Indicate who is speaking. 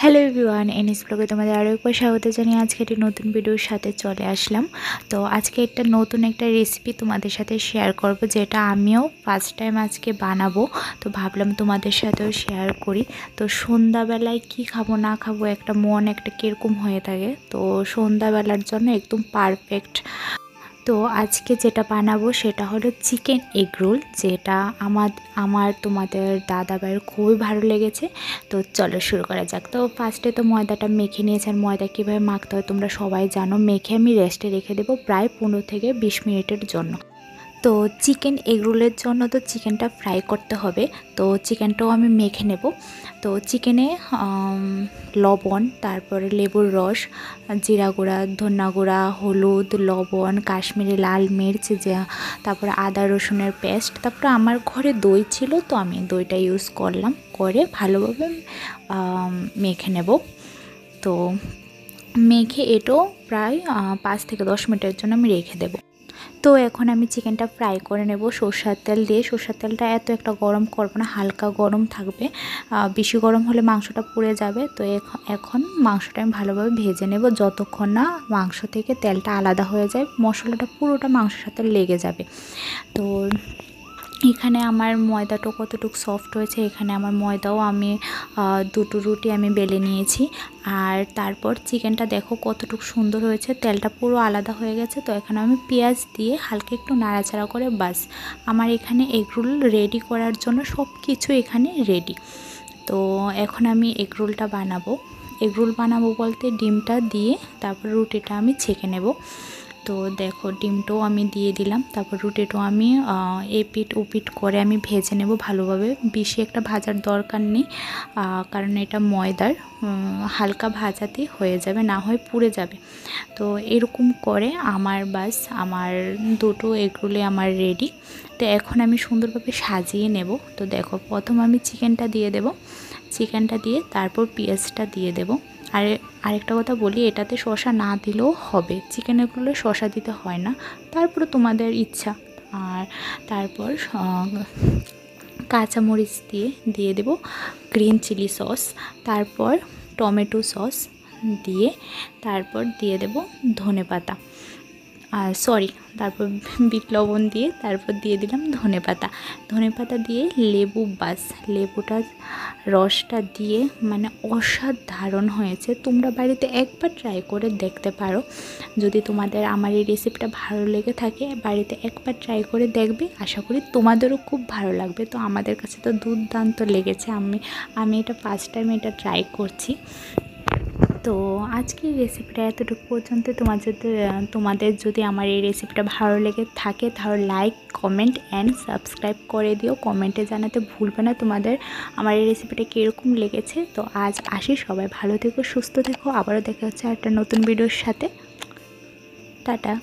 Speaker 1: Hello everyone, NS ব্লগে তোমাদের আরও একবার স্বাগত জানিয়ে আজকে একটি নতুন ভিডিওর সাথে চলে আসলাম। তো আজকে নতুন একটা রেসিপি তোমাদের সাথে শেয়ার করব, যেটা আমিও ফার্স্ট টাইম আজকে বানাবো। তো ভাবলাম তোমাদের সাথেও শেয়ার করি। তো সন্ধ্যাবেলায় কি খাবো না খাবো একটা মন কীরকম হয়ে থাকে, তো সন্ধ্যাবেলার জন্য একদম পারফেক্ট। তো আজকে যেটা বানাবো সেটা হলো চিকেন এগ রোল, যেটা আমার তোমাদের দাদাভাইয়ের খুবই ভালো লেগেছে। তো চলো শুরু করা যাক। তো ফার্স্টে তো ময়দাটা মেখে নিয়েছি, আর ময়দা কীভাবে মাখতে হয় তোমরা সবাই জানো। মেখে আমি রেস্টে রেখে দেবো প্রায় 15 থেকে 20 মিনিটের জন্য। তো চিকেন এগ রোলের জন্য তো চিকেনটা ফ্রাই করতে হবে, তো চিকেনটাও আমি মেখে নেব। তো চিকেনে লবণ, তারপরে লেবুর রস, জিরা গুঁড়া, ধনিয়া গুঁড়া, হলুদ, লবণ, কাশ্মীরি লাল মির্চ, তারপরে আদা রসুনের পেস্ট, তারপরে আমার ঘরে দই ছিল তো আমি দইটা ইউজ করলাম, করে ভালোভাবে মেখে নেব। তো মেখে এটাও প্রায় 5 থেকে 10 মিনিটের জন্য আমি রেখে দেব। তো এখন আমি চিকেনটা ফ্রাই করে নেব সরষের তেল দিয়ে। সরষের তেলটা একটা গরম করব না, হালকা গরম থাকবে, বেশি গরম হলে মাংসটা পুড়ে যাবে। তো এখন মাংসটা আমি ভালোভাবে ভেজে নেব যতক্ষণ না মাংস থেকে তেলটা আলাদা হয়ে যায়, মশলাটা পুরোটা মাংসের সাথে লেগে যাবে। তো এখানে আমার ময়দাটাও কতটুকু সফট হয়েছে, এখানে আমার ময়দাও আমি 2টো রুটি আমি বেলে নিয়েছি। আর তারপর চিকেনটা দেখো কতটুকু সুন্দর হয়েছে, তেলটা পুরো আলাদা হয়ে গেছে। তো এখানে আমি পেঁয়াজ দিয়ে হালকা একটু নাড়াচাড়া করে বাস আমার এখানে এগ রোল রেডি করার জন্য সব কিছু এখানে রেডি। তো এখন আমি এগ রোলটা বানাবো। এগ রোল বানাবো বলতে ডিমটা দিয়ে তারপর রুটিটা আমি ছেঁকে নেব। তো দেখো ডিমটাও আমি দিয়ে দিলাম, তারপর রুটিটাও আমি এপিট ওপিট করে আমি ভেজে নেব ভালোভাবে। বেশি একটা ভাজার দরকার নেই, কারণ এটা ময়দার, হালকা ভাজাতেই হয়ে যাবে, না হয় পুড়ে যাবে। তো এরকম করে আমার আমার 2টো এগ রোলে আমার রেডি। তো এখন আমি সুন্দরভাবে সাজিয়ে নেব। তো দেখো প্রথম আমি চিকেনটা দিয়ে দেব, চিকেনটা দিয়ে তারপর পেঁয়াজটা দিয়ে দেব। আর আরেকটা কথা বলি, এটাতে শসা না দিলেও হবে, চিকেনগুলো শসা দিতে হয় না, তারপরে তোমাদের ইচ্ছা। আর তারপর কাঁচামরিচ দিয়ে দেব গ্রিন চিলি সস, তারপর টমেটো সস দিয়ে তারপর দিয়ে দেব ধনেপাতা, তারপর বিট লবণ দিয়ে তারপর দিয়ে দিলাম ধনেপাতা দিয়ে লেবুটা রসটা দিয়ে মানে অসাধারণ হয়েছে। তোমরা বাড়িতে একবার ট্রাই করে দেখতে পারো, যদি তোমাদের আমার এই রেসিপিটা ভালো লেগে থাকে বাড়িতে একবার ট্রাই করে দেখবে, আশা করি তোমাদেরও খুব ভালো লাগবে। তো আমাদের কাছে তো দুর্দান্ত লেগেছে, আমি এটা ফার্স্ট টাইম এটা ট্রাই করছি। তো আজকের রেসিপিটা এতটুকু পর্যন্ত। তোমাদের যদি আমার এই রেসিপিটা ভালো লেগে থাকে তাহলে লাইক, কমেন্ট অ্যান্ড সাবস্ক্রাইব করে দিও। কমেন্টে জানাতে ভুলবে না তোমাদের আমার এই রেসিপিটা কীরকম লেগেছে। তো আজ আসি, সবাই ভালো থেকো, সুস্থ থেকো, আবারও দেখা হচ্ছে একটা নতুন ভিডিওর সাথে। টাটা।